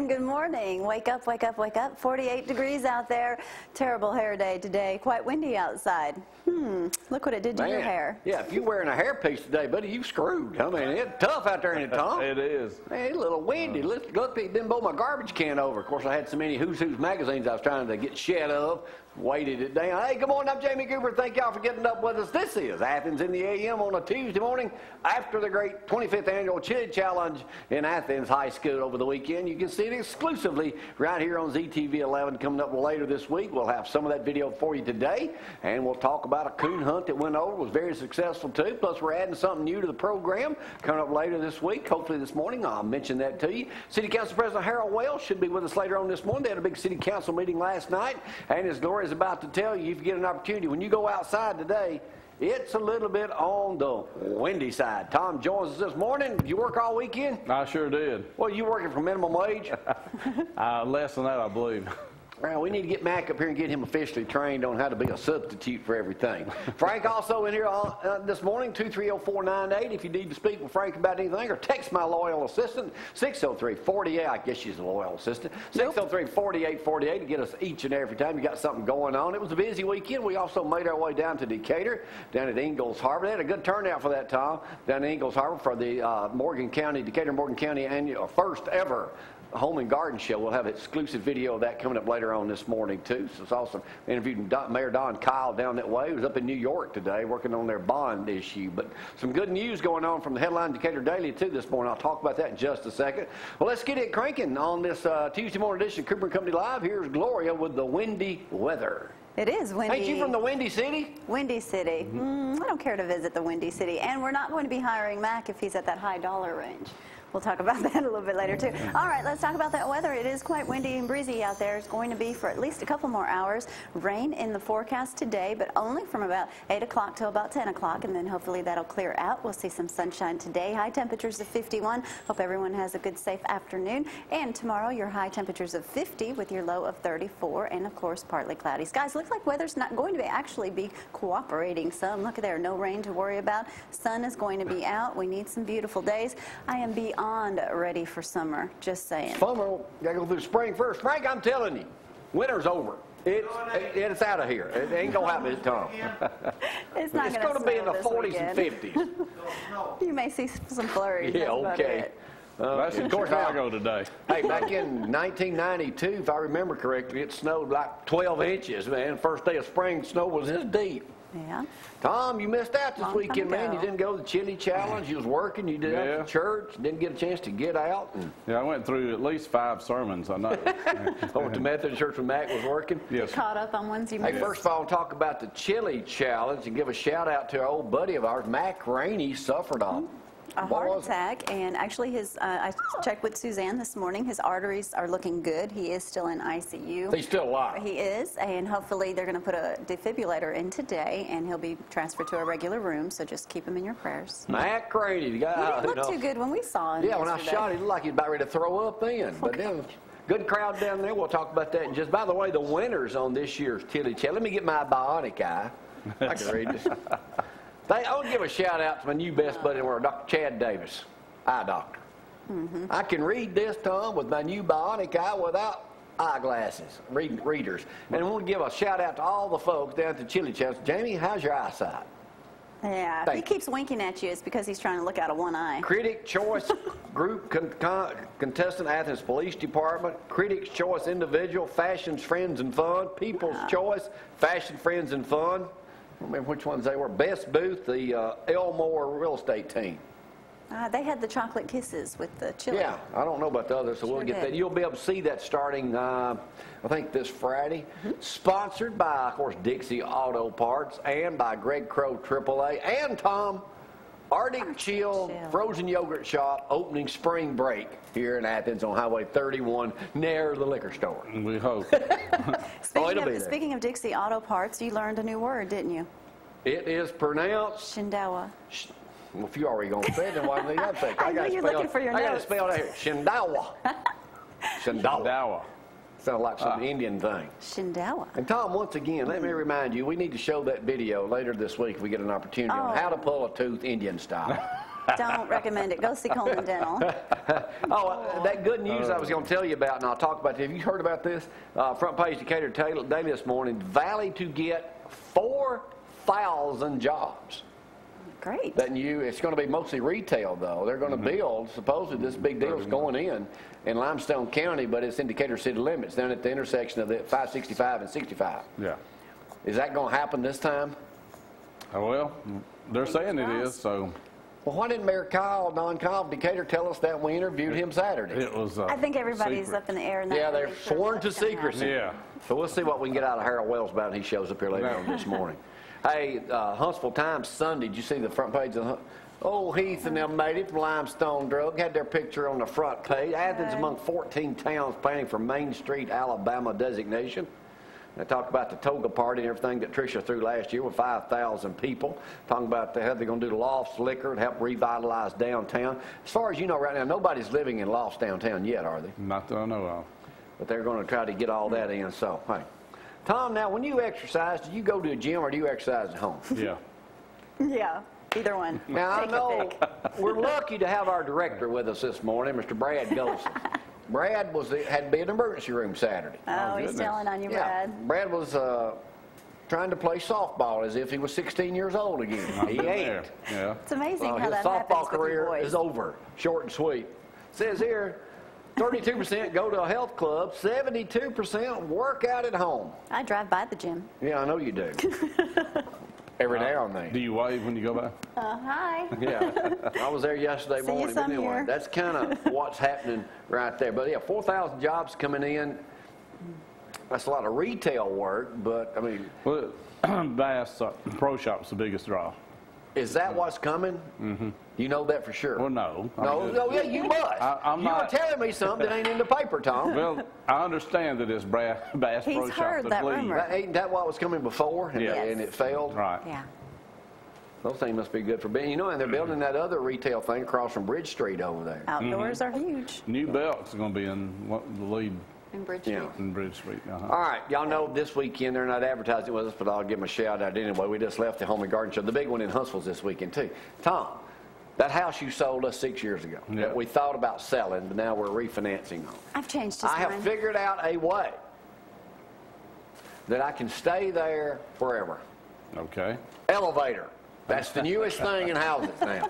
and good morning. Wake up, wake up, wake up. 48 degrees out there. Terrible hair day today. Quite windy outside. Look what it did to your hair. Yeah, if you're wearing a hairpiece today, buddy, you screwed. I mean, it's tough out there, ain't it, Tom? It is. Man, it's a little windy. Look, it didn't blow my garbage can over. Of course, I had so many Who's Who's magazines I was trying to get shed of. Weighted it down. Hey, good morning. I'm Jamie Cooper. Thank y'all for getting up with us. This is Athens in the AM on a Tuesday morning after the great 25th annual Chili Challenge in Athens High School over the weekend. You can see it exclusively right here on ZTV 11 coming up later this week. We'll have some of that video for you today, and we'll talk about a coon hunt that went over. It was very successful, too. Plus, we're adding something new to the program coming up later this week. Hopefully this morning, I'll mention that to you. City Council President Harold Wells should be with us later on this morning. They had a big City Council meeting last night, and as Gloria is about to tell you, if you get an opportunity, when you go outside today, it's a little bit on the windy side. Tom joins us this morning. Did you work all weekend? I sure did. Well, you working for minimum wage? Less than that, I believe. Well, we need to get Mac up here and get him officially trained on how to be a substitute for everything. Frank also in here this morning, 230-498. If you need to speak with Frank about anything, or text my loyal assistant, 603-48. I guess she's a loyal assistant. 603-4848 to get us each and every time you got something going on. It was a busy weekend. We also made our way down to Decatur, down at Ingalls Harbor. They had a good turnout for that, Tom, down at Ingalls Harbor for the Decatur-Morgan County annual first ever Home and Garden Show. We'll have exclusive video of that coming up later on this morning, too. So it's awesome. Interviewed Mayor Don Kyle down that way. He was up in New York today working on their bond issue. But some good news going on from the headline Decatur Daily, too, this morning. I'll talk about that in just a second. Well, let's get it cranking on this Tuesday morning edition of Cooper & Company Live. Here's Gloria with the windy weather. It is windy. Ain't you from the Windy City? Windy City. I don't care to visit the Windy City. And we're not going to be hiring Mac if he's at that high dollar range. We'll talk about that a little bit later, too. All right, let's talk about that weather. It is quite windy and breezy out there. It's going to be for at least a couple more hours. Rain in the forecast today, but only from about 8 o'clock till about 10 o'clock, and then hopefully that'll clear out. We'll see some sunshine today. High temperatures of 51. Hope everyone has a good, safe afternoon. And tomorrow, your high temperatures of 50 with your low of 34, and, of course, partly cloudy skies. Looks like weather's not going to actually be cooperating some. Look at there, no rain to worry about. Sun is going to be out. We need some beautiful days. I am beyond ready for summer, just saying. Summer, gotta go through spring first. Frank, I'm telling you, winter's over. It's out of here. It ain't gonna happen this time. It's not going to be in the 40s and 50s. You may see some flurries. Yeah, okay. That's in Chicago today. Hey, back in 1992, if I remember correctly, it snowed like 12 inches, man. First day of spring snow was this deep. Yeah. Tom, you missed out this weekend, man. You didn't go to the Chili Challenge. You was working. You did out to church. Didn't get a chance to get out. Yeah, I went through at least 5 sermons, I know. Over at the Methodist Church when Mac was working? Yes. Caught up on ones you missed. Hey, first of all, I'll talk about the Chili Challenge and give a shout out to our old buddy of ours, Mac Rainey, suffered a heart attack, and actually I checked with Suzanne this morning. His arteries are looking good. He is still in ICU. He's still alive. He is, and hopefully they're going to put a defibrillator in today, and he'll be transferred to a regular room, so just keep him in your prayers. Mac Rainey, the guy. He didn't look too good when we saw him. Yeah, when I shot him, he looked like he was about ready to throw up then. But then, good crowd down there. We'll talk about that in just. By the way, the winners on this year's Chili Challenge. Let me get my bionic eye. I can read this. I want to give a shout out to my new best buddy in the world, Dr. Chad Davis, eye doctor. I can read this, Tom, with my new bionic eye without eyeglasses, readers. And I want to give a shout out to all the folks down at the Chili Challenge. Jamie, how's your eyesight? Yeah, if he keeps winking at you, it's because he's trying to look out of one eye. Critic Choice Group Contestant, Athens Police Department. Critics Choice Individual, Fashions, Friends, and Fun. People's Choice, Fashion, Friends, and Fun. I don't remember which ones they were. Best Booth, the Elmore real estate team. They had the chocolate kisses with the chili. Yeah, I don't know about the others, so we'll get that. You'll be able to see that starting, I think, this Friday. Sponsored by, of course, Dixie Auto Parts and by Greg Crow AAA and Tom, Arctic Chill Frozen Yogurt Shop, opening spring break here in Athens on Highway 31 near the liquor store. We hope. Speaking of Dixie Auto Parts, you learned a new word, didn't you? It is pronounced Shindawa. Well, if you already going to say it, then why didn't I say it? I know you're looking for your notes. I got to spell that here. Shindawa. Shindawa. Sounds like some Indian thing. Shindawa. And Tom, once again, let me remind you, we need to show that video later this week if we get an opportunity on how to pull a tooth Indian style. Don't recommend it. Go see Coleman Dental. That good news I was going to tell you about, and I'll talk about it. Have you heard about this? Front page Decatur Daily this morning. Valley to get 4,000 jobs. Great. It's going to be mostly retail, though. They're going to build, supposedly this big deal is going in Limestone County, but it's in Decatur city limits, down at the intersection of the 565 and 65. Yeah. Is that going to happen this time? Well, they're saying it is, so. Well, why didn't Mayor Don Kyle of Decatur tell us that when we interviewed him Saturday? It was I think everybody's secret. up in the air. And Yeah, they're sworn to secrecy. Yeah. So we'll see what we can get out of Harold Wells about it. He shows up here later on this morning. Hey, Huntsville Times Sunday, did you see the front page of Heath and them made it from Limestone Drug, had their picture on the front page. Athens among 14 towns planning for Main Street, Alabama designation. They talked about the toga party and everything that Tricia threw last year with 5,000 people. Talking about how they're going to do the Lofts liquor and help revitalize downtown. As far as you know right now, nobody's living in Lofts downtown yet, are they? Not that I know of. But they're going to try to get all that in. So, hey. Tom, now, when you exercise, do you go to a gym or do you exercise at home? Yeah. Yeah, either one. Now, Take I know a pick. we're lucky to have our director with us this morning, Mr. Brad Golson. Brad had to be in the emergency room Saturday. Oh, he's telling on you, Brad. Yeah, Brad was trying to play softball as if he was 16 years old again. He ain't. Yeah. It's amazing how His that softball happens with your career boys. is over, short and sweet. It says here, 32% go to a health club, 72% work out at home. I drive by the gym. Yeah, I know you do. Every now and then. Do you wave when you go by? Hi. Yeah, I was there yesterday See you morning. But some anyway, here. that's kind of what's happening right there. But yeah, 4,000 jobs coming in. That's a lot of retail work, but I mean, Well, Bass Pro Shop's the biggest draw. is that what's coming? Mm-hmm. You know that for sure. Well, no. No, yeah, you must. I'm you not- were telling me something that ain't in the paper, Tom. Well, I understand that it's Bass He's Pro Shop heard that that lead. rumor. Ain't that what was coming before and, Yes. and it failed? Right. Yeah. Those things must be good for being. You know, and they're building that other retail thing across from Bridge Street over there. Outdoors are huge New Belt's going to be in the lead in Bridge Yeah. Street. in Bridge Street. All right, y'all know this weekend they're not advertising with us, but I'll give them a shout out anyway. We just left the Home and Garden Show. The big one in Huntsville's this weekend too. Tom, that house you sold us 6 years ago Yeah. that we thought about selling, but now we're refinancing on. I've changed his I have mind. figured out a way that I can stay there forever. Okay. Elevator. That's the newest thing in houses now.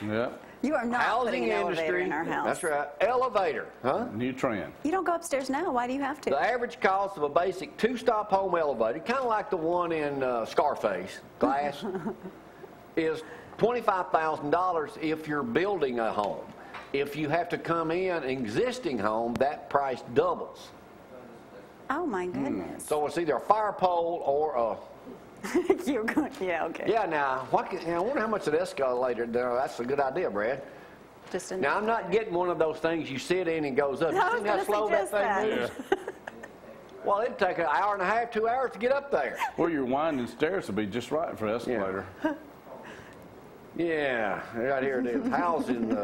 Yeah. You are not Housing putting an elevator industry. in our house. That's right. Elevator. Huh? New trend. You don't go upstairs now. Why do you have to? The average cost of a basic two-stop home elevator, kind of like the one in Scarface, glass, is $25,000 if you're building a home. If you have to come in an existing home, that price doubles. Oh my goodness. So it's either a fire pole or a... You're going. Yeah. Okay. Yeah, now, I wonder how much an escalator there. That's a good idea, Brad. Just Now, I'm not getting one of those things you sit in and goes up. I You was seen how gonna slow that suggest thing that. moves? Well, it'd take an hour and a half, 2 hours to get up there. Well, your winding stairs would be just right for escalator. Yeah, right here it is. Housing,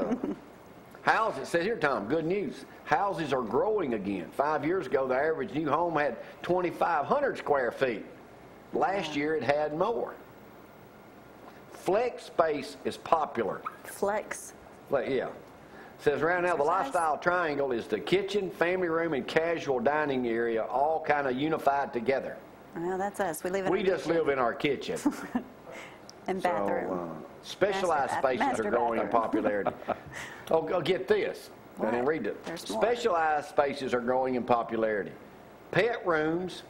houses, it says here, Tom, good news. Houses are growing again. 5 years ago, the average new home had 2,500 square feet. Last year, it had more. Flex space is popular. Flex. Yeah. It says right now the Exercise? lifestyle triangle is the kitchen, family room, and casual dining area all kind of unified together. Well, that's us. We live in. We our just kitchen live in our kitchen. and bathroom. Specialized Master spaces master are growing in bathroom. popularity. Oh, get this. I didn't What? read it. There's more. Specialized spaces are growing in popularity. Pet rooms,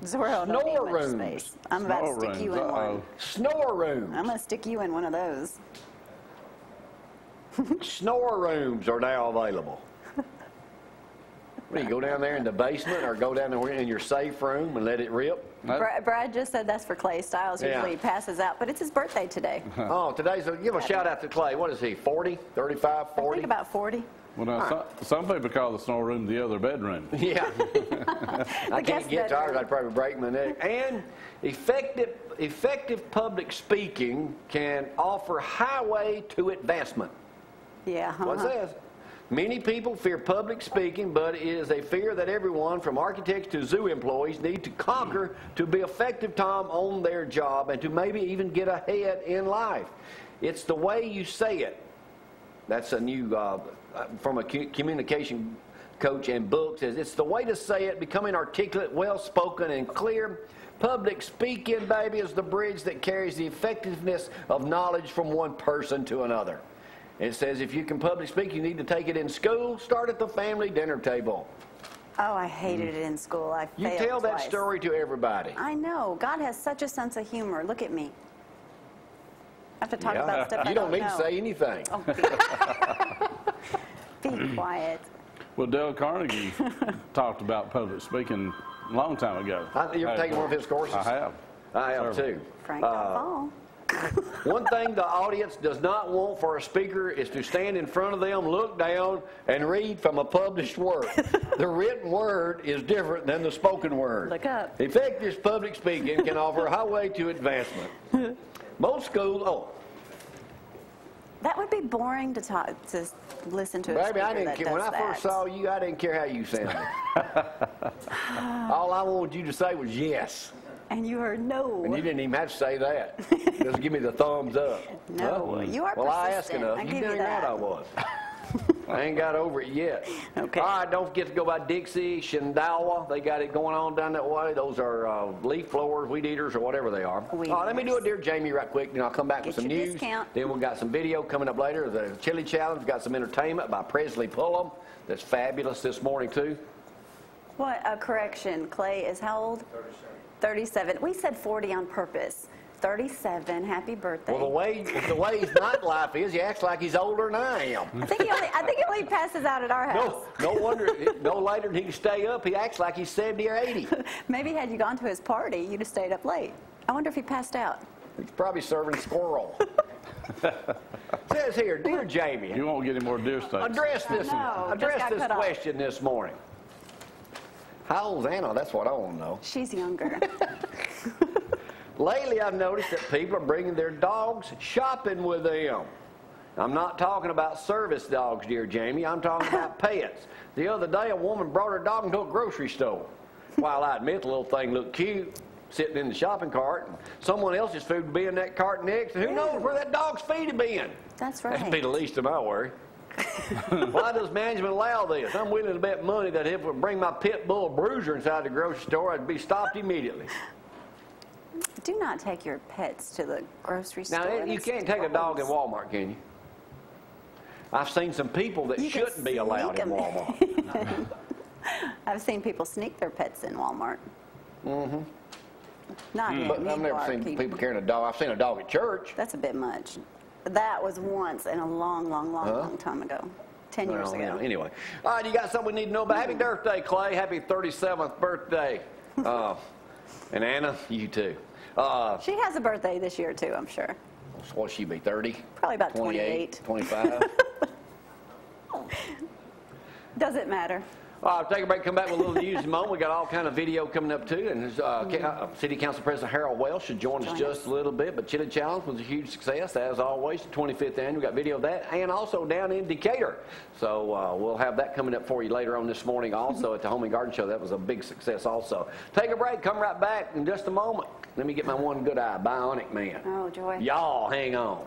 Zorro don't need Snore much rooms. space. I'm about to stick you in one. snore rooms. I'm going to stick you in one of those. Snore rooms are now available. What, you go down there in the basement or go down there in your safe room and let it rip? Brad just said that's for Clay Styles. Yeah. Usually he passes out, but it's his birthday today. Oh, give a shout out to Clay. What is he, 40, 35, I 40? think about 40. Well, now, some people call the snow room the other bedroom. Yeah. I can't guest get to ours. bedroom. I'd probably break my neck. And effective public speaking can offer highway to advancement. Yeah. What it says. Many people fear public speaking, but it is a fear that everyone, from architects to zoo employees, need to conquer to be effective, Tom, on their job and to maybe even get ahead in life. It's the way you say it. That's a new, from a communication coach and book, says it's the way to say it, becoming articulate, well-spoken, and clear. Public speaking, baby, is the bridge that carries the effectiveness of knowledge from one person to another. It says if you can public speak, you need to take it in school, start at the family dinner table. Oh, I hated it in school. I failed You tell that twice. story to everybody. I know. God has such a sense of humor. Look at me. I have to talk about stuff I You don't need know. to say anything. Oh, be quiet. Well, Dale Carnegie talked about public speaking a long time ago. You ever taken one of his courses? I have. I have too. Frank, don't fall. One thing the audience does not want for a speaker is to stand in front of them, look down, and read from a published work. The written word is different than the spoken word. Look up. Effective public speaking can offer a highway to advancement. Most schools, That would be boring to listen to a baby, speaker I didn't that care. does When I first saw you, I didn't care how you sounded. All I wanted you to say was yes. And you heard no. And you didn't even have to say that. Just give me the thumbs up. No, Huh? you are Well, I asked persistent. enough. I You give you dang right that. I was. I ain't got over it yet. Okay. All right, don't forget to go by Dixie, Shendawa. They got it going on down that way. Those are leaf blowers, weed eaters, or whatever they are. Weed Let me do eaters. it, dear Jamie, right quick, then I'll come back Get with some your news. discount. Then we've got some video coming up later. The Chili Challenge, got some entertainment by Presley Pullum. That's fabulous this morning, too. What? A correction. Clay is how old? 37. We said 40 on purpose. 37. Happy birthday. Well, the way his nightlife is, he acts like he's older than I am. I think he only passes out at our house. No wonder, no later than he can stay up, he acts like he's 70 or 80. Maybe had you gone to his party, you'd have stayed up late. I wonder if he passed out. He's probably serving squirrel. Says here, dear Jamie, You won't get any more deer steaks. address this got cut off. question this morning. How old's Anna? That's what I want to know. She's younger. Lately, I've noticed that people are bringing their dogs shopping with them. I'm not talking about service dogs, dear Jamie. I'm talking about pets. The other day, a woman brought her dog into a grocery store. While I admit the little thing looked cute, sitting in the shopping cart, and someone else's food would be in that cart next, and who knows where that dog's feet have been. That's right. That'd be the least of my worry. Why does management allow this? I'm willing to bet money that if it would bring my pit bull bruiser inside the grocery store, I'd be stopped immediately. Do not take your pets to the grocery store. Now, you That's can't take a dog in gross. Walmart, can you? I've seen some people that You can shouldn't be allowed in sneak 'em. Walmart. I've seen people sneak their pets in Walmart. Mm-hmm. Not in But I've never seen people carrying a dog. I've seen a dog at church. That's a bit much. That was once in a long time ago. 10 years Well, ago. yeah, anyway. All right, you got something we need to know about. Happy birthday, Clay. Happy 37th birthday. And Anna, you too. She has a birthday this year, too, I'm sure. What'll she be, 30? Probably about 28. 25? Doesn't matter. Take a break, come back with a little news in a moment. We got all kind of video coming up too, and City Council President Harold Welsh should join us just a little bit. But Chili Challenge was a huge success, as always. The 25th annual, we got video of that, and also down in Decatur. So we'll have that coming up for you later on this morning. Also at the Home and Garden Show, that was a big success. Also, take a break, come right back in just a moment. Let me get my one good eye, Bionic Man. Oh, joy. Y'all hang on.